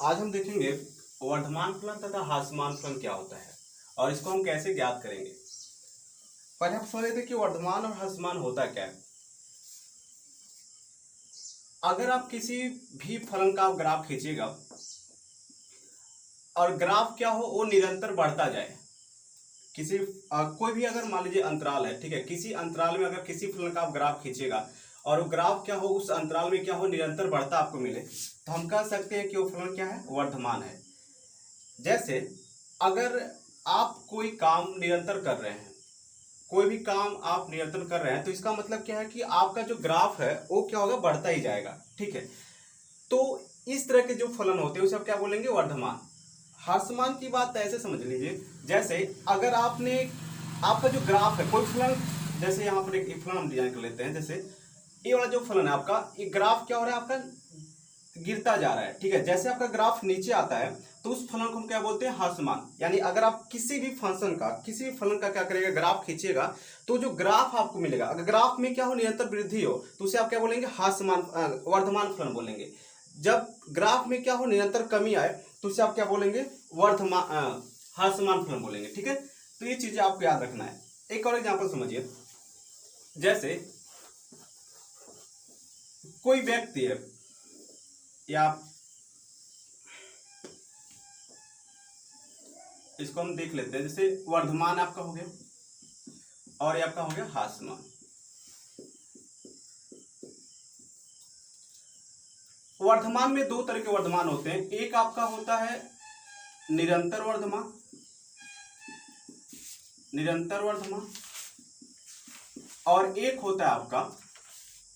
आज हम देखेंगे वर्धमान फलन तथा ह्रासमान फलन क्या होता है और इसको हम कैसे ज्ञात करेंगे। पहले हम समझ लेते हैं कि वर्धमान और ह्रासमान होता क्या है। अगर आप किसी भी फलन का ग्राफ खींचिएगा और ग्राफ क्या हो वो निरंतर बढ़ता जाए, किसी कोई भी अगर मान लीजिए अंतराल है, ठीक है, किसी अंतराल में अगर किसी फलन का आप ग्राफ खींचिएगा और वो ग्राफ क्या हो उस अंतराल में क्या हो निरंतर बढ़ता आपको मिले, तो हम कह सकते हैं कि वो फलन क्या है, वर्धमान है। जैसे अगर आप कोई काम निरंतर कर रहे हैं, कोई भी काम आप निरंतर कर रहे हैं, तो इसका मतलब क्या है कि आपका जो ग्राफ है वो क्या होगा, बढ़ता ही जाएगा। ठीक है, तो इस तरह के जो फलन होते हैं उसे आप क्या बोलेंगे, वर्धमान। ह्रासमान की बात ऐसे समझ लीजिए, जैसे अगर आपका जो ग्राफ है कोई फलन, जैसे यहाँ पर एक फलन हम डिजाइन कर लेते हैं, जैसे ये वाला जो फलन है आपका, ये ग्राफ क्या हो रहा है, आपका गिरता जा रहा है। ठीक है, जैसे आपका ग्राफ नीचे आता है तो उस फलन को हम क्या बोलते हैं, ह्रासमान। यानी अगर आप किसी भी फंक्शन का, किसी भी फलन का क्या करेगा, ग्राफ खींचिएगा तो जो ग्राफ आपको मिलेगा, अगर ग्राफ में क्या हो, निरंतर वृद्धि हो, तो उसे आप क्या बोलेंगे, ह्रासमान वर्धमान फलन बोलेंगे। जब ग्राफ में क्या हो, निरंतर कमी आए, तो उसे आप क्या बोलेंगे, वर्धमान ह्रासमान फलन बोलेंगे। ठीक है, तो ये चीजें आपको याद रखना है। एक और एग्जांपल समझिए, जैसे कोई व्यक्ति है या इसको हम देख लेते हैं, जैसे वर्धमान आपका हो गया और ये आपका हो गया ह्रासमान। वर्धमान में दो तरह के वर्धमान होते हैं, एक आपका होता है निरंतर वर्धमान, निरंतर वर्धमान, और एक होता है आपका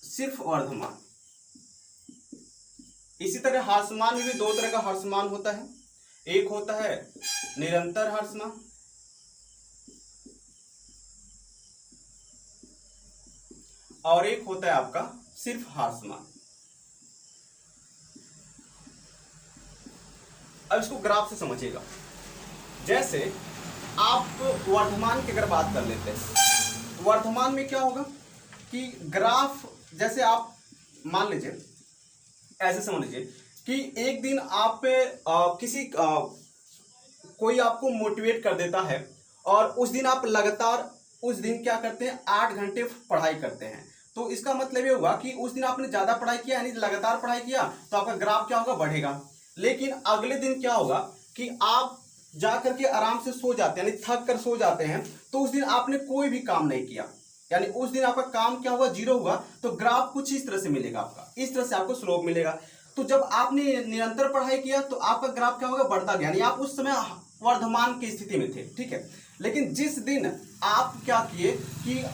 सिर्फ वर्धमान। इसी तरह ह्रासमान में भी दो तरह का ह्रासमान होता है, एक होता है निरंतर ह्रासमान और एक होता है आपका सिर्फ ह्रासमान। अब इसको ग्राफ से समझिएगा। जैसे आप वर्धमान की अगर बात कर लेते हैं, वर्धमान में क्या होगा कि ग्राफ, जैसे आप मान लीजिए, ऐसे समझ लीजिए कि एक दिन आप पे कोई आपको मोटिवेट कर देता है और उस दिन आप लगातार उस दिन क्या करते हैं, 8 घंटे पढ़ाई करते हैं। तो इसका मतलब ये होगा कि उस दिन आपने ज्यादा पढ़ाई किया, यानी लगातार पढ़ाई किया, तो आपका ग्राफ क्या होगा, बढ़ेगा। लेकिन अगले दिन क्या होगा कि आप जा करके आराम से सो जाते हैं, यानी थक कर सो जाते हैं, तो उस दिन आपने कोई भी काम नहीं किया, यानी उस दिन आपका काम क्या हुआ, जीरो हुआ। तो ग्राफ कुछ इस तरह से मिलेगा, आपका इस तरह से आपको स्लोप मिलेगा। तो जब आपने निरंतर पढ़ाई किया तो आपका ग्राफ क्या होगा, बढ़ता गया, यानी आप उस समय वर्धमान की स्थिति में थे। ठीक है, लेकिन जिस दिन आप क्या किए कि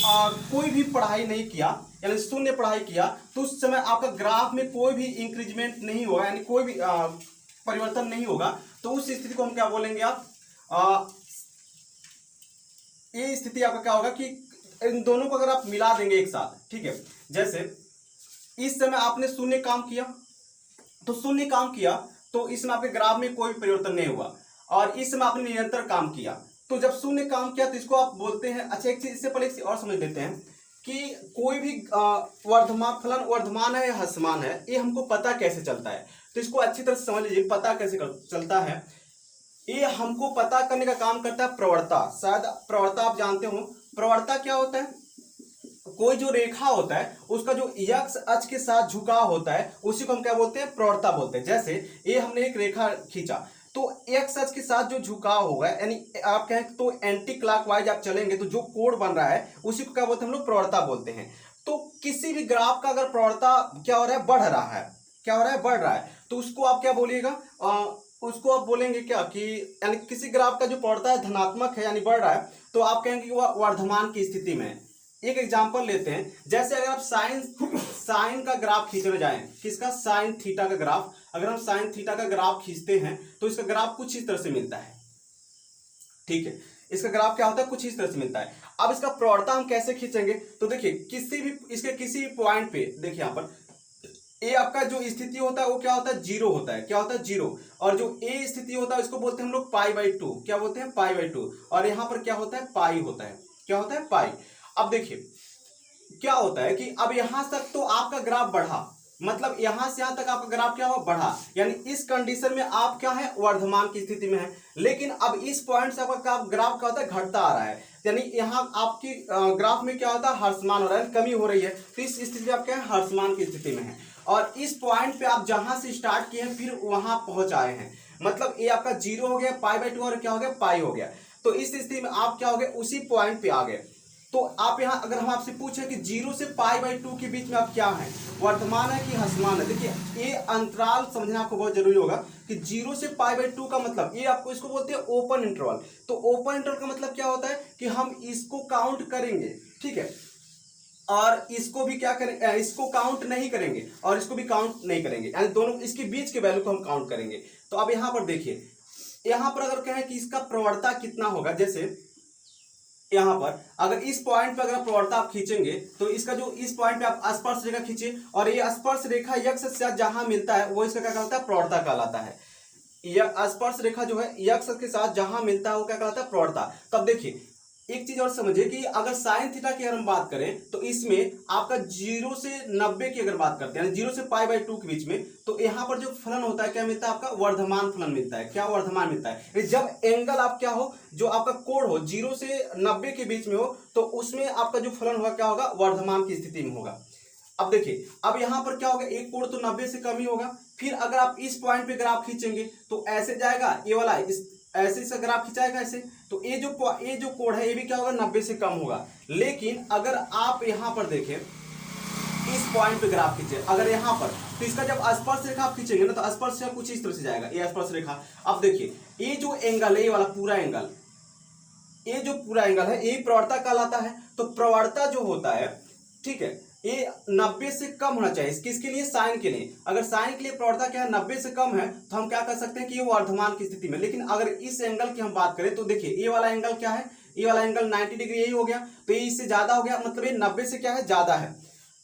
कोई भी पढ़ाई नहीं किया, यानी शून्य पढ़ाई किया, तो उस समय आपका ग्राफ में कोई भी इंक्रीजमेंट नहीं होगा, यानी कोई भी परिवर्तन नहीं होगा। तो उस स्थिति को हम क्या बोलेंगे, आप ये स्थिति आपका क्या होगा कि इन दोनों को अगर आप मिला देंगे एक साथ, ठीक है, जैसे इस समय आपने शून्य काम किया, तो शून्य काम किया तो इसमें आपके ग्राफ में कोई परिवर्तन नहीं हुआ, और इस समय आपने निरंतर काम किया, तो जब शून्य काम किया तो इसको आप बोलते हैं। अच्छा, एक चीज इससे पहले एक चीज और समझ लेते हैं कि कोई भी वर्धमान फलन वर्धमान है या ह्रासमान है, ये हमको पता कैसे चलता है। तो इसको अच्छी तरह से समझ लीजिए, पता कैसे चलता है, ये हमको पता करने का काम करता है प्रवणता। शायद प्रवणता आप जानते हो, प्रवणता क्या होता है, कोई जो रेखा होता है उसका जो x अक्ष के साथ झुकाव होता है उसी को हम क्या बोलते हैं, प्रवणता बोलते हैं। जैसे ये हमने एक रेखा खींचा तो x अक्ष के साथ जो झुकाव होगा, यानी आप कहें तो एंटी क्लॉकवाइज आप चलेंगे तो जो कोण बन रहा है उसी को क्या बोलते हैं, हम लोग प्रवणता बोलते हैं। तो किसी भी ग्राफ का अगर प्रवणता क्या हो रहा है, बढ़ रहा है, क्या हो रहा है, बढ़ रहा है, तो उसको आप क्या बोलिएगा, उसको आप बोलेंगे क्या कि, यानी किसी ग्राफ का जो प्रवणता है धनात्मक है, यानी बढ़ रहा है, तो आप कहेंगे कि वह वर्धमान की स्थिति में है। एक एग्जांपल लेते हैं, जैसे अगर आप साइन का ग्राफ खींचने जाएं, किसका, साइन थीटा का ग्राफ, अगर हम साइन थीटा का ग्राफ खींचते हैं तो इसका ग्राफ कुछ इस तरह से मिलता है। ठीक है, इसका ग्राफ क्या होता है, कुछ इस तरह से मिलता है। अब इसका प्रवणता हम कैसे खींचेंगे, तो देखिए इसके किसी पॉइंट पे देखिए, यहाँ पर ए आपका जो स्थिति होता है वो क्या होता है, जीरो होता है, क्या होता है, जीरो। और जो ए स्थिति होता है उसको बोलते हैं हम लोग π/2, क्या बोलते हैं, π/2। और यहाँ पर क्या होता है, पाई होता है, क्या होता है, पाई। अब देखिए क्या होता है कि अब यहां तक तो आपका ग्राफ बढ़ा, मतलब यहां से यहां तक आपका ग्राफ क्या हुआ, बढ़ा, यानी इस कंडीशन में आप क्या है, वर्धमान की स्थिति में है। लेकिन अब इस पॉइंट से आपका ग्राफ क्या होता है, घटता आ रहा है, यानी यहाँ आपकी ग्राफ में क्या होता है, ह्रासमान हो रहा है, कमी हो रही है। तो इस स्थिति में आप क्या है, ह्रासमान की स्थिति में है। और इस पॉइंट पे आप जहां से स्टार्ट किए हैं फिर वहां पहुंच आए हैं, मतलब ये आपका 0 हो गया, π/2 और क्या हो गया, पाई हो गया। तो इस स्थिति में आप क्या हो गए, उसी पॉइंट पे आ गए। तो आप यहाँ अगर हम आपसे पूछे कि 0 से π/2 के बीच में आप क्या है, वर्तमान है कि ह्रासमान है, देखिए ये अंतराल समझना आपको बहुत जरूरी होगा कि 0 से π/2 का मतलब ये आपको इसको बोलते हैं ओपन इंटरवल। तो ओपन इंटरवल का मतलब क्या होता है कि हम इसको काउंट करेंगे, ठीक है, और इसको भी क्या करेंगे, इसको काउंट नहीं करेंगे और इसको भी काउंट नहीं करेंगे, यानी दोनों इसके बीच के वैल्यू को हम काउंट करेंगे। तो अब यहां पर देखिए, यहां पर अगर कहें कि इसका प्रवणता कितना होगा, जैसे यहां पर अगर इस पॉइंट पे अगर प्रवणता आप खींचेंगे तो इसका जो इस पॉइंट पे आप स्पर्श रेखा खींचिए और ये स्पर्श रेखा यक्ष से जहां मिलता है वो इसका क्या कहलाता है, प्रवणता कहलाता है। यह स्पर्श रेखा जो है यक्ष के साथ जहां मिलता है वो क्या कहलाता है, प्रवणता। तब देखिए एक चीज और समझिए कि अगर साइन थीटा की अगर हम बात करें तो इसमें आपका 0 से 90 की अगर बात करते हैं, 0 से π/2 के बीच में, तो यहां पर जो फलन होता है क्या मिलता है, आपका वर्धमान फलन मिलता है। क्या वर्धमान मिलता है, जब एंगल आप क्या हो, जो आपका कोण हो 0 से 90 के बीच में हो, तो उसमें आपका जो फलन होगा क्या होगा, वर्धमान की स्थिति में होगा। अब देखिए, अब यहां पर क्या होगा, एक कोण तो 90 से कम ही होगा। फिर अगर आप इस पॉइंट पे ग्राफ खींचेंगे तो ऐसे जाएगा, ये वाला इस ऐसे इसका ग्राफ खिंचाएगा ऐसे, तो ये जो कोण है ये भी क्या होगा, 90 से कम होगा। लेकिन अगर आप यहां पर देखें, इस पॉइंट पे ग्राफ खींचे अगर यहां पर, तो इसका जब स्पर्श रेखा आप खींचेंगे ना, तो स्पर्श रेखा कुछ इस तरह से जाएगा, ये स्पर्श रेखा। अब देखिए ये जो एंगल है, ये वाला पूरा एंगल, ये जो पूरा एंगल है यही प्रवणता कहलाता है। तो प्रवणता जो होता है, ठीक है, ये 90 से कम होना चाहिए। किसके लिए, साइन के लिए। अगर साइन के लिए प्रवणता क्या है, 90 से कम है, तो हम क्या कर सकते हैं कि ये वर्धमान की स्थिति में। लेकिन अगर इस एंगल की हम बात करें तो देखिए ये वाला एंगल क्या है, ये वाला एंगल 90 डिग्री यही हो गया, तो ये इससे ज्यादा हो गया, मतलब ये 90 से क्या है, ज्यादा है,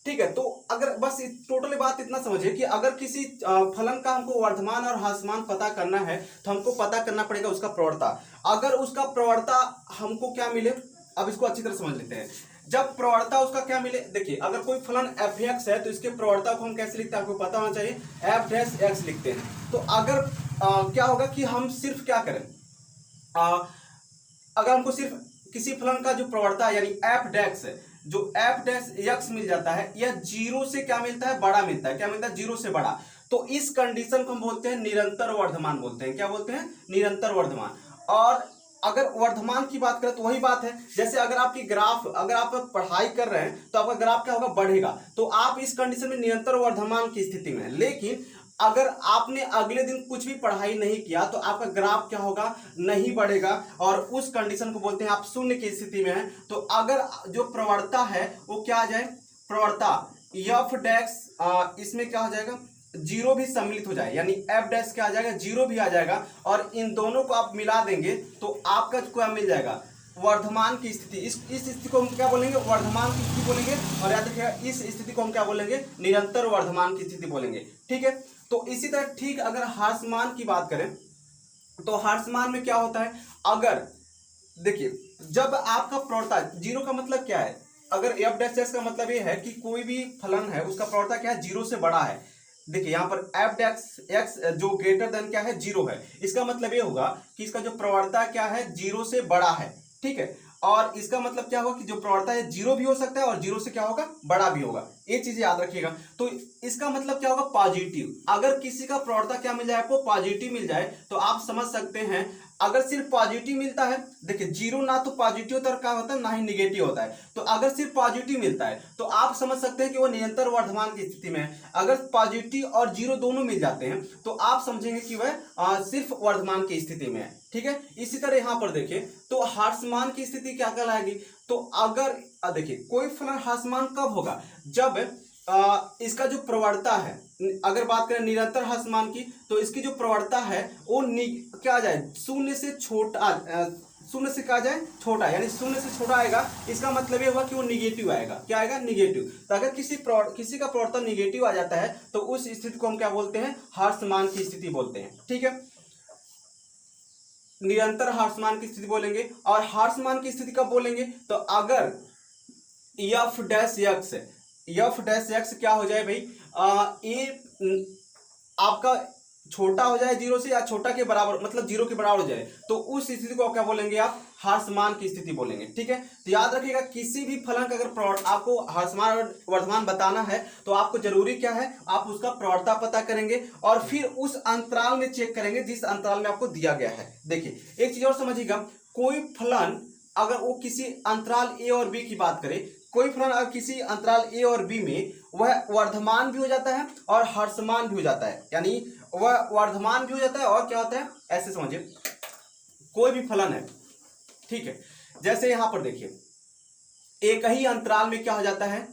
ठीक है। तो अगर बस टोटली बात इतना समझिए कि अगर किसी फलन का हमको वर्धमान और ह्रासमान पता करना है तो हमको पता करना पड़ेगा उसका प्रवणता। अगर उसका प्रवणता हमको क्या मिले, अब इसको अच्छी तरह समझ लेते हैं। जब प्रवणता उसका क्या मिले, देखिए अगर कोई फलन f(x) है तो इसके प्रवणता को हम कैसे लिखते हैं, आपको पता होना चाहिए, f'(x) लिखते हैं। तो अगर क्या होगा कि हम सिर्फ क्या करें, अगर हमको सिर्फ किसी फलन का जो प्रवणता यानी f' है, जो f' मिल जाता है, यह 0 से क्या मिलता है, बड़ा मिलता है। क्या मिलता है, 0 से बड़ा। तो इस कंडीशन को हम बोलते हैं निरंतर वर्धमान बोलते हैं। क्या बोलते हैं, निरंतर वर्धमान। और अगर वर्धमान की बात करें तो वही बात है, जैसे अगर आपकी ग्राफ, अगर आप पढ़ाई कर रहे हैं तो आपका ग्राफ क्या होगा, बढ़ेगा, तो आप इस कंडीशन में निरंतर वर्धमान की स्थिति में है। लेकिन अगर आपने अगले दिन कुछ भी पढ़ाई नहीं किया तो आपका ग्राफ क्या होगा, नहीं बढ़ेगा, और उस कंडीशन को बोलते हैं आप शून्य की स्थिति में है। तो अगर जो प्रवणता है वो क्या आ जाए, प्रवणता f' इसमें क्या हो जाएगा, 0 भी सम्मिलित हो जाए, यानी f' क्या आ जाएगा, 0 भी आ जाएगा, और इन दोनों को आप मिला देंगे तो आपका क्या मिल जाएगा, वर्धमान की स्थिति। इस स्थिति को हम क्या बोलेंगे, वर्धमान की स्थिति बोलेंगे। और याद रखिएगा इस स्थिति को हम क्या बोलेंगे, निरंतर वर्धमान की स्थिति बोलेंगे, ठीक है। तो इसी तरह ठीक अगर ह्रासमान की बात करें तो ह्रासमान में क्या होता है, अगर देखिए जब आपका प्रवणता 0 का मतलब क्या है, अगर f' का मतलब ये है कि कोई भी फलन है उसका प्रवणता क्या है, 0 से बड़ा है। देखिए यहाँ पर f' जो ग्रेटर देन क्या है, 0 है, इसका मतलब ये होगा कि इसका जो प्रवणता क्या है, 0 से बड़ा है, ठीक है। और इसका मतलब क्या होगा कि जो प्रवणता है 0 भी हो सकता है और 0 से क्या होगा, बड़ा भी होगा। ये चीज याद रखिएगा। तो इसका मतलब क्या होगा, पॉजिटिव। अगर किसी का प्रवणता क्या मिल जाए आपको, पॉजिटिव मिल जाए, तो आप समझ सकते हैं अगर सिर्फ पॉजिटिव मिलता है, देखिए 0 ना तो पॉजिटिव होता है, क्या होता है, ना ही निगेटिव होता है। तो अगर सिर्फ पॉजिटिव मिलता है तो आप समझ सकते हैं कि वो निरंतर वर्धमान की स्थिति में है। अगर पॉजिटिव और 0 दोनों मिल जाते हैं तो आप समझेंगे कि वह सिर्फ वर्धमान की स्थिति में है, ठीक है। इसी तरह यहां पर देखिए तो ह्रासमान की स्थिति क्या कहलाएगी, तो अगर देखिए कोई फलन ह्रासमान कब होगा, जब इसका जो प्रवणता है, अगर बात करें निरंतर ह्रासमान की, तो इसकी जो प्रवणता है वो क्या आ जाए, शून्य से छोटा, शून्य से क्या जाए, छोटा, यानी शून्य से छोटा आएगा। इसका मतलब ये हुआ कि वो निगेटिव आएगा। क्या आएगा, निगेटिव। तो अगर किसी का प्रवणता निगेटिव आ जाता है तो उस स्थिति को हम क्या बोलते हैं, ह्रासमान की स्थिति बोलते हैं, ठीक है। निरंतर ह्रासमान की स्थिति बोलेंगे। और ह्रासमान की स्थिति कब बोलेंगे, तो अगर f'(x) एफ डैश एक्स क्या हो जाए भाई, ये आपका छोटा हो जाए जीरो से या छोटा के बराबर, मतलब जीरो के बराबर हो जाए, तो उस स्थिति को क्या बोलेंगे आप, ह्रासमान की स्थिति बोलेंगे। ठीक है, तो याद रखिएगा किसी भी फलन का अगर आपको ह्रासमान और वर्धमान बताना है तो आपको जरूरी क्या है, आप उसका प्रवणता पता करेंगे और फिर उस अंतराल में चेक करेंगे जिस अंतराल में आपको दिया गया है। देखिए एक चीज और समझिएगा, कोई फलन अगर वो किसी अंतराल ए और बी की बात करें, कोई फलन अगर किसी अंतराल ए और बी में वह वर्धमान भी हो जाता है और ह्रासमान भी हो जाता है, यानी वह वर्धमान भी हो जाता है और क्या होता है, ऐसे समझिए कोई भी फलन है, ठीक है, जैसे यहां पर देखिए एक ही अंतराल में क्या हो जाता है,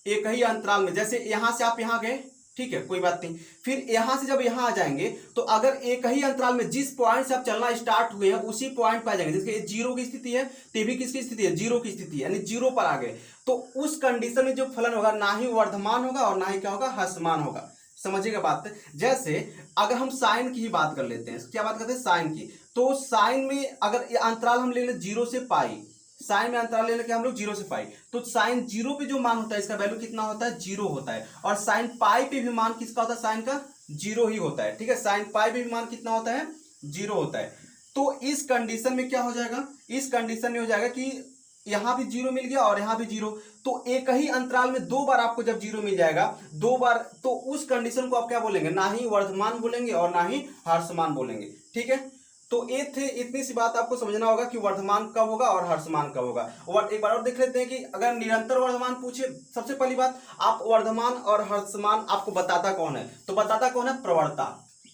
एक ही अंतराल में, जैसे यहां से आप यहां गए, ठीक है कोई बात नहीं, फिर यहां से जब यहां आ जाएंगे तो अगर एक ही अंतराल में जिस पॉइंट से आप चलना स्टार्ट हुए हैं उसी पॉइंट पर आ जाएंगे, जैसे जीरो की स्थिति है तो ये भी किसकी स्थिति है, जीरो की स्थिति है, यानी जीरो पर आ गए, तो उस कंडीशन में जो फलन होगा ना ही वर्धमान होगा और ना ही क्या होगा, ह्रासमान होगा। समझिएगा बात। जैसे अगर हम साइन की ही बात कर लेते हैं, क्या बात करते हैं, साइन की, तो साइन में अगर ये अंतराल हम ले लें जीरो से पाई, साइन में अंतराल ले लेके हम लोग जीरो से पाई, तो साइन जीरो पे जो मान होता है इसका वैल्यू कितना होता है, जीरो होता है, और साइन पाई पे भी मान किसका होता है, साइन का जीरो ही होता है। ठीक है, साइन पाई पे भी मान कितना होता है, जीरो होता है। तो इस कंडीशन में क्या हो जाएगा, इस कंडीशन में हो जाएगा कि यहां भी जीरो मिल गया और यहां भी जीरो, तो एक ही अंतराल में दो बार आपको जब जीरो मिल जाएगा दो बार, तो उस कंडीशन को आप क्या बोलेंगे, ना ही वर्धमान बोलेंगे और ना ही ह्रासमान बोलेंगे। ठीक है, तो ये थे, इतनी सी बात आपको समझना होगा कि वर्धमान कब होगा और ह्रासमान कब होगा। और एक बार और देख लेते हैं कि अगर निरंतर वर्धमान पूछे, सबसे पहली बात आप वर्धमान और ह्रासमान आपको बताता कौन है, तो बताता कौन है, प्रवणता।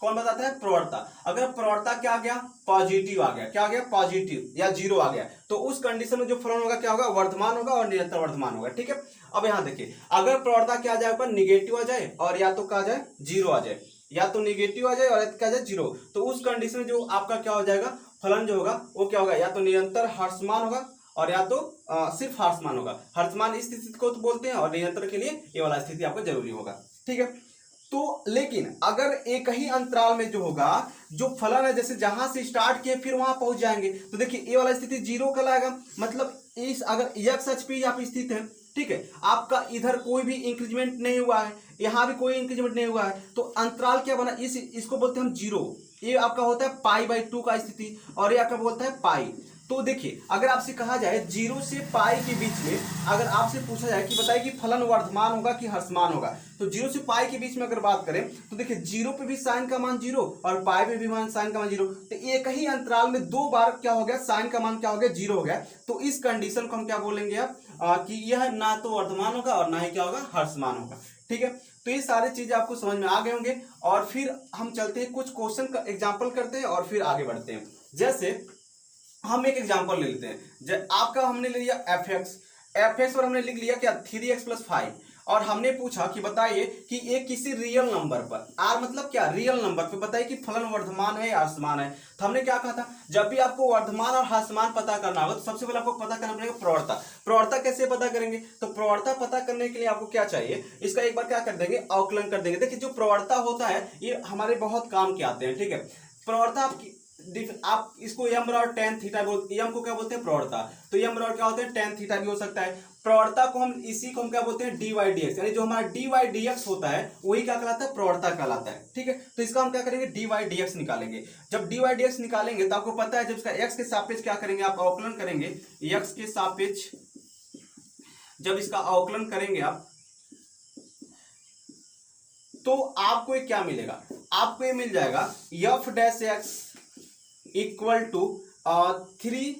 कौन बताता है, प्रवणता। अगर प्रवणता क्या आ गया, पॉजिटिव आ गया, क्या आ गया, पॉजिटिव या जीरो आ गया, तो उस कंडीशन में जो फलन होगा क्या होगा, वर्धमान होगा और निरंतर वर्धमान होगा। ठीक है, अब यहां देखिए अगर प्रवणता क्या आ जाए, ऊपर निगेटिव आ जाए और या तो क्या आ जाए, जीरो आ जाए, या तो निगेटिव आ जाए और क्या आ जाए, जीरो, तो उस कंडीशन में जो आपका क्या हो जाएगा, फलन जो होगा वो क्या होगा, या तो निरंतर ह्रासमान होगा और या तो सिर्फ ह्रासमान होगा। ह्रासमान इस स्थिति को तो बोलते हैं और निरंतर के लिए ये वाला स्थिति आपको जरूरी होगा। ठीक है, तो लेकिन अगर एक ही अंतराल में जो होगा, जो फलन है, जैसे जहां से स्टार्ट किए फिर वहां पहुंच जाएंगे, तो देखिए ये वाला स्थिति जीरो कहलाएगा, मतलब इस अगर एक्स अक्ष पे आप स्थित है, ठीक है, आपका इधर कोई भी इंक्रीजमेंट नहीं हुआ है, यहां भी कोई इंक्रीजमेंट नहीं हुआ है, तो अंतराल क्या बना, इसको बोलते हैं हम जीरो, ये आपका होता है पाई बाई 2 का स्थिति और ये आपका बोलता है पाई। तो देखिए अगर आपसे कहा जाए जीरो से पाई के बीच में, अगर आपसे पूछा जाए कि बताइए कि फलन वर्धमान होगा कि ह्रासमान होगा, तो जीरो से पाई के बीच में अगर बात करें तो देखिए जीरो पे भी साइन का मान जीरो और पाई पे भी मान साइन का मान जीरो, तो एक ही अंतराल में दो बार क्या हो गया, साइन का मान क्या हो गया, जीरो हो गया, तो इस कंडीशन को हम क्या बोलेंगे आप कि यह ना तो वर्धमान होगा और ना ही क्या होगा, ह्रासमान होगा। ठीक है, तो ये सारी चीजें आपको समझ में आ गए होंगे और फिर हम चलते हैं कुछ क्वेश्चन का एग्जाम्पल करते हैं और फिर आगे बढ़ते हैं। जैसे हम एक एग्जांपल ले लेते हैं, आपका हमने ले लिया एफ एक्स और हमने लिख लिया क्या, 3x + 5, और हमने पूछा कि बताइए कि एक किसी रियल नंबर पर, आर मतलब क्या, रियल नंबर पर बताइए कि फलन वर्धमान है या ह्रासमान है। तो हमने क्या कहा था, जब भी आपको वर्धमान और ह्रासमान पता करना होगा तो सबसे पहले आपको पता करना पड़ेगा प्रवणता। प्रवणता कैसे पता करेंगे, तो प्रवणता पता करने के लिए आपको क्या चाहिए, इसका एक बार क्या कर देंगे, अवकलन कर देंगे। देखिए जो प्रवणता होता है ये हमारे बहुत काम के आते हैं। ठीक है, प्रवणता आपकी, आप इसको यम बराबर tan थीटा बोलते, यम को क्या बोलते हैं, प्रवणता, तो यम बराबर क्या होते हैं, tan थीटा भी हो सकता है। प्रवणता को हम इसी को हम क्या बोलते हैं, dy/dx, यानी जो हमारा dy/dx होता है वही क्या कहलाता है, प्रवणता कहलाता है। ठीक है, तो इसका हम क्या करेंगे, dy/dx निकालेंगे। जब dy/dx निकालेंगे तो आपको पता है जब इसका x के सापेक्ष क्या करेंगे, आप अवकलन करेंगे, x के सापेक्ष जब इसका अवकलन करेंगे आप, तो आपको ये क्या मिलेगा, आपको ये मिल जाएगा f'(x) इक्वल टू 3,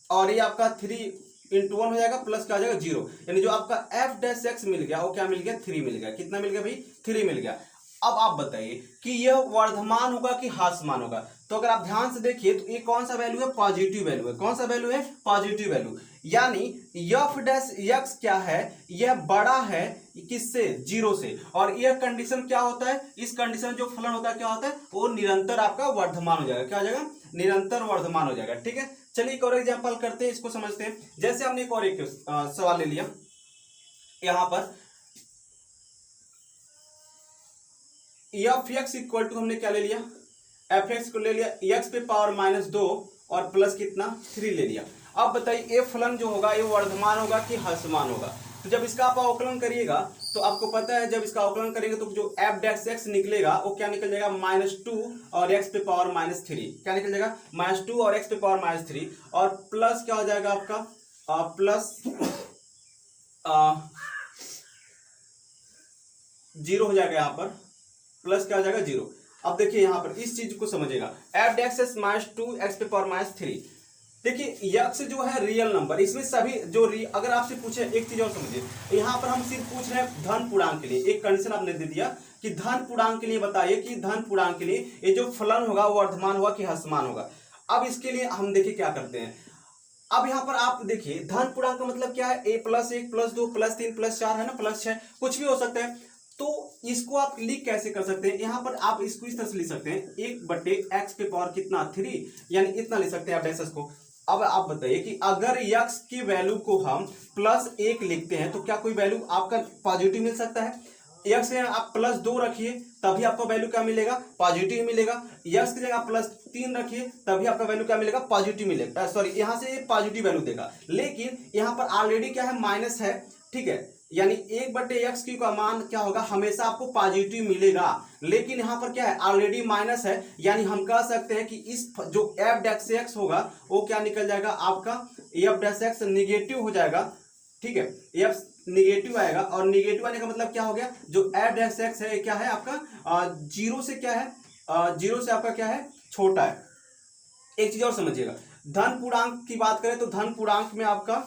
और ये आपका 3 × 1 हो जाएगा, प्लस क्या हो जाएगा, 0, यानी जो आपका f'(x) मिल गया वो क्या मिल गया, 3 मिल गया। कितना मिल गया भाई, 3 मिल गया। अब आप बताइए कि यह वर्धमान होगा कि ह्रासमान होगा। तो अगर आप ध्यान से देखिए तो ये कौन सा वैल्यू है, पॉजिटिव वैल्यू है। कौन सा वैल्यू है, पॉजिटिव वैल्यू, यानी f'(x) क्या है, यह बड़ा है किससे, जीरो से, और यह कंडीशन क्या होता है, इस कंडीशन जो फलन होता है क्या होता है, वो निरंतर आपका वर्धमान हो जाएगा। क्या हो जाएगा, निरंतर वर्धमान हो जाएगा। ठीक है, चलिए एक और एग्जांपल करते हैं, इसको समझते हैं। जैसे हमने एक और एक सवाल ले लिया, यहां पर f(x) इक्वल टू हमने क्या ले लिया, f(x) को ले लिया x पे पावर -2 और प्लस कितना, 3 ले लिया। अब बताइए ये फलन जो होगा ये वर्धमान होगा कि ह्रासमान होगा। तो जब इसका आप अवकलन करिएगा तो आपको पता है जब इसका अवकलन करेंगे तो जो एफ डैश एक्स निकलेगा वो क्या निकल जाएगा -2 और एक्स पे पावर -3। क्या निकल जाएगा -2 और एक्स पे पावर -3 और प्लस क्या हो जाएगा आपका प्लस 0 हो जाएगा यहाँ पर, प्लस क्या हो जाएगा 0। अब देखिए यहाँ पर इस चीज को समझिएगा एफ डैश एक्स -2 एक्स पे पावर -3। देखिए यक्स जो है रियल नंबर, इसमें सभी जो अगर आपसे पूछे एक चीज और समझिए, यहाँ पर हम सिर्फ पूछ रहे हैं धन पूर्णांक के लिए। एक कंडीशन आपने दे दिया कि धन पूर्णांक के लिए बताइए कि धन पूर्णांक के लिए ये जो फलन होगा वो अर्धमान होगा कि ह्रासमान होगा। अब इसके लिए हम देखिए क्या करते हैं। अब यहाँ पर आप देखिए धन पूर्णांक का मतलब क्या है, a + 1 + 2 + 3 + 4 है ना, +6 कुछ भी हो सकता है। तो इसको आप लिख कैसे कर सकते हैं, यहाँ पर आप इसको इस तरह से लिख सकते हैं 1/x पे पावर कितना 3, यानी इतना लिख सकते हैं आप डैशेस को। अब आप बताइए कि अगर x की वैल्यू को हम +1 लिखते हैं तो क्या कोई वैल्यू आपका पॉजिटिव मिल सकता है। x में आप +2 रखिए तभी आपका वैल्यू क्या मिलेगा, पॉजिटिव मिलेगा। x की जगह आप +3 रखिए तभी आपका वैल्यू क्या मिलेगा, पॉजिटिव मिलेगा। सॉरी यहाँ से पॉजिटिव वैल्यू देगा, लेकिन यहाँ पर ऑलरेडी क्या है माइनस है, ठीक है, यानी 1/x की का मान क्या होगा, हमेशा आपको पॉजिटिव मिलेगा। लेकिन यहाँ पर क्या है ऑलरेडी माइनस है, यानी हम कह सकते हैं कि इस जो एफ डैश एक्स होगा वो क्या निकल जाएगा आपका एफ डैश एक्स निगेटिव हो जाएगा, ठीक है, एफ निगेटिव आएगा। और निगेटिव आने का मतलब क्या हो गया, जो एफ डैश एक्स है क्या है आपका 0 से क्या है 0 से आपका क्या है छोटा है। एक चीज और समझिएगा, धन पूर्णांक की बात करें तो धन पूर्णांक में आपका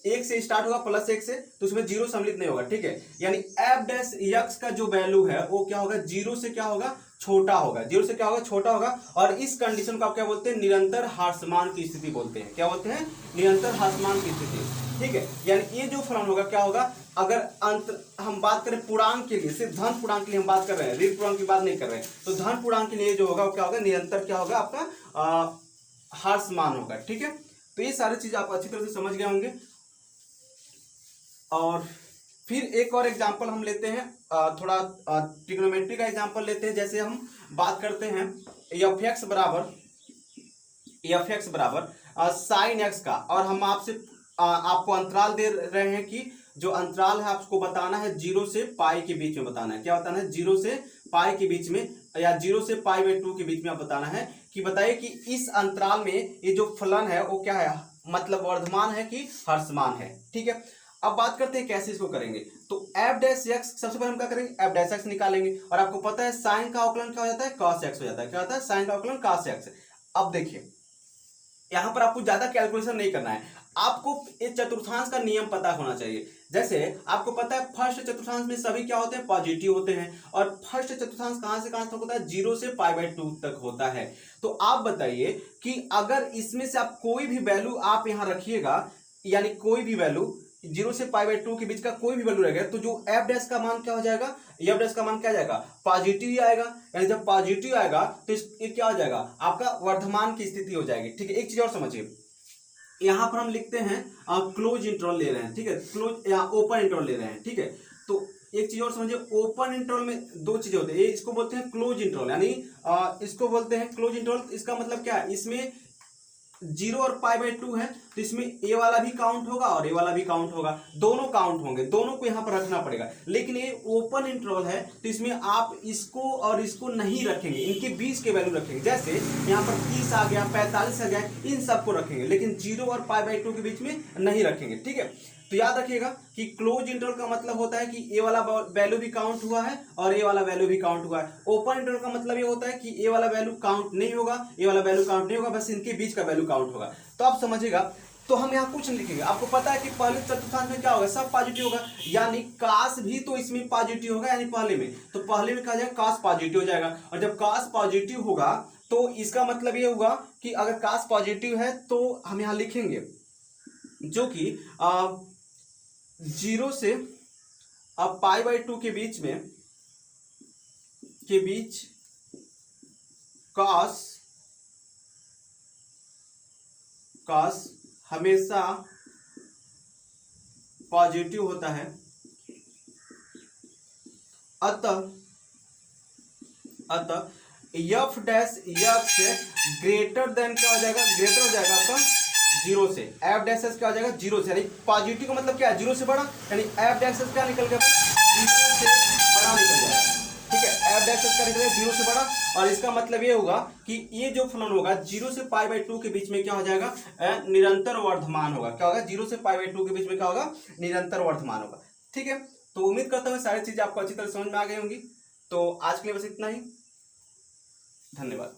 1 से स्टार्ट होगा +1 से, तो उसमें 0 सम्मिलित नहीं होगा, ठीक है, यानी एफ डैश एक्स का जो वैल्यू है वो क्या होगा 0 से क्या होगा छोटा होगा, 0 से क्या होगा छोटा होगा। और इस कंडीशन को आप क्या बोलते हैं, निरंतर ह्रासमान की स्थिति बोलते हैं। क्या बोलते हैं, निरंतर ह्रासमान की स्थिति, ठीक है। यानी ये जो फलन होगा क्या होगा, अगर अंत हम बात करें पूर्णांक के लिए, सिर्फ धन पूर्णांक के लिए हम बात कर रहे हैं, ऋण पूर्णांक की बात नहीं कर रहे हैं, तो धन पूर्णांक के लिए जो होगा वो क्या होगा, निरंतर क्या होगा आपका ह्रासमान होगा, ठीक है। तो ये सारी चीज आप अच्छी तरह से समझ गए होंगे। और फिर एक और एग्जांपल हम लेते हैं, थोड़ा ट्रिग्नोमेट्री का एग्जांपल लेते हैं। जैसे हम बात करते हैं एफ एक्स बराबर साइन एक्स का, और हम आपसे आपको अंतराल दे रहे हैं कि जो अंतराल है आपको बताना है 0 से पाई के बीच में बताना है। क्या बताना है, 0 से पाई के बीच में या 0 से π/2 के बीच में आप बताना है कि बताइए कि इस अंतराल में ये जो फलन है वो क्या है, मतलब वर्धमान है कि ह्रासमान है, ठीक है। अब बात करते हैं कैसे इसको करेंगे। तो एफ डैश एक्स सबसे पहले हम क्या करेंगे, एफ डैश एक्स निकालेंगे, और आपको पता है साइन का अवकलन क्या हो जाता है, cos x हो जाता है। क्या होता है, साइन का अवकलन cos x। अब देखिए यहां पर आपको ज्यादा कैलकुलेशन नहीं करना है, आपको इस चतुर्थांश का नियम पता होना चाहिए। जैसे आपको पता है फर्स्ट चतुर्थांश में सभी क्या होते हैं, पॉजिटिव होते हैं, और फर्स्ट चतुर्थांश कहां से कहां तक होता है, 0 से π/2 तक होता है। तो आप बताइए कि अगर इसमें से आप कोई भी वैल्यू आप यहां रखिएगा, यानी कोई भी वैल्यू 0 से π/2 के बीच का कोई भी वैल्यू रहेगा, तो जो एफ डैश का मान क्या हो जाएगा, एफ डैश का मान क्या जाएगा, पॉजिटिव ही आएगा। यानी जब पॉजिटिव आएगा तो ये क्या हो जाएगा, आपका वर्धमान की स्थिति हो जाएगी, ठीक है। एक चीज और समझिए, यहां पर हम लिखते हैं क्लोज इंटरवल ले रहे हैं, ठीक है, क्लोज या ओपन इंटरवल ले रहे हैं, ठीक है। तो एक चीज और समझिए, ओपन इंटरवल में दो चीजें होती है, इसको बोलते हैं क्लोज इंटरवल, यानी इसको बोलते हैं क्लोज इंटरवल। इसका मतलब क्या है, इसमें 0 और π/2 है, तो इसमें ए वाला भी काउंट होगा और ए वाला भी काउंट होगा, दोनों काउंट होंगे, दोनों को यहाँ पर रखना पड़ेगा। लेकिन ये ओपन इंटरवल है तो इसमें आप इसको और इसको नहीं रखेंगे, इनके बीच के वैल्यू रखेंगे। जैसे यहाँ पर 30 आ गया, 45 आ गया, इन सबको रखेंगे, लेकिन 0 और π/2 के बीच में नहीं रखेंगे, ठीक है। तो याद रखिएगा कि क्लोज इंटरवल का मतलब होता है कि ए वाला वैल्यू भी काउंट हुआ है और ए वाला वैल्यू भी काउंट हुआ है। ओपन इंटरवल का मतलब ये होता है कि ए वाला वैल्यू काउंट नहीं होगा, ए वाला वैल्यू काउंट नहीं होगा, बस इनके बीच का वैल्यू काउंट होगा। तो आप समझिएगा, तो हम यहाँ कुछ नहीं लिखेंगे। आपको पता है कि पहले चतुर्थांश में क्या होगा, सब पॉजिटिव होगा, यानी कास भी तो इसमें पॉजिटिव होगा, यानी पहले में, तो पहले में कहा जाएगा कास पॉजिटिव हो जाएगा। और जब कास पॉजिटिव होगा तो इसका मतलब ये होगा कि अगर कास पॉजिटिव है तो हम यहाँ लिखेंगे जो कि 0 से अब π/2 के बीच cos हमेशा पॉजिटिव होता है। अतः F dash x greater than क्या हो जाएगा, ग्रेटर हो जाएगा आपका जीरो से, एफ डैश एस क्या हो जाएगा जीरो से, यानी पॉजिटिव का मतलब क्या है जीरो से बड़ा, यानी एफ डैश एस क्या निकल गया जीरो से बड़ा निकल जाएगा। ठीक है, एफ डैश एस क्या निकल गया जीरो से बड़ा, और इसका मतलब ये होगा कि ये जो फलन होगा जीरो से पाई बाई 2 के बीच में क्या हो जाएगा, निरंतर वर्धमान होगा। क्या होगा, जीरो से पाई बाई 2 के बीच में क्या होगा, निरंतर वर्धमान होगा। ठीक है, तो उम्मीद करता हूँ सारी चीजें आपको अच्छी तरह समझ में आ गई होंगी। तो आज के लिए बस इतना ही, धन्यवाद।